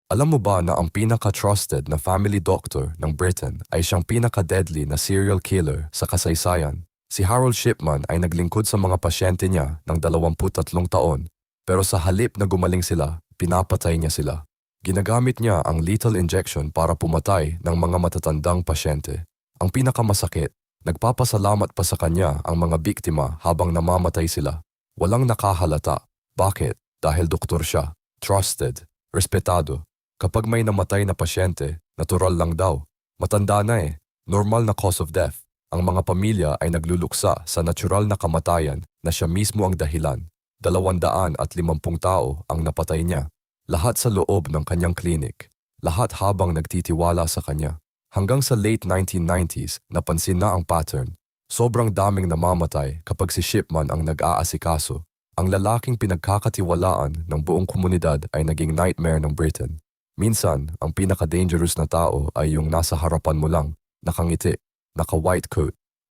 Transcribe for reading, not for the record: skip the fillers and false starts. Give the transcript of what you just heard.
Alam mo ba na ang pinaka-trusted na family doctor ng Britain ay siyang pinaka-deadly na serial killer sa kasaysayan? Si Harold Shipman ay naglingkod sa mga pasyente niya ng 23 taon, pero sa halip na gumaling sila, pinapatay niya sila. Ginagamit niya ang lethal injection para pumatay ng mga matatandang pasyente. Ang pinakamasakit, nagpapasalamat pa sa kanya ang mga biktima habang namamatay sila. Walang nakahalata. Bakit? Dahil doktor siya. Trusted. Respetado. Kapag may namatay na pasyente, natural lang daw. Matanda na eh. Normal na cause of death. Ang mga pamilya ay nagluluksa sa natural na kamatayan na siya mismo ang dahilan. 250 tao ang napatay niya. Lahat sa loob ng kanyang klinik. Lahat habang nagtitiwala sa kanya. Hanggang sa late 1990s, napansin na ang pattern. Sobrang daming namamatay kapag si Shipman ang nag-aasikaso. Ang lalaking pinagkakatiwalaan ng buong komunidad ay naging nightmare ng Britain. Minsan, ang pinaka-dangerous na tao ay yung nasa harapan mo lang, nakangiti, naka-white coat,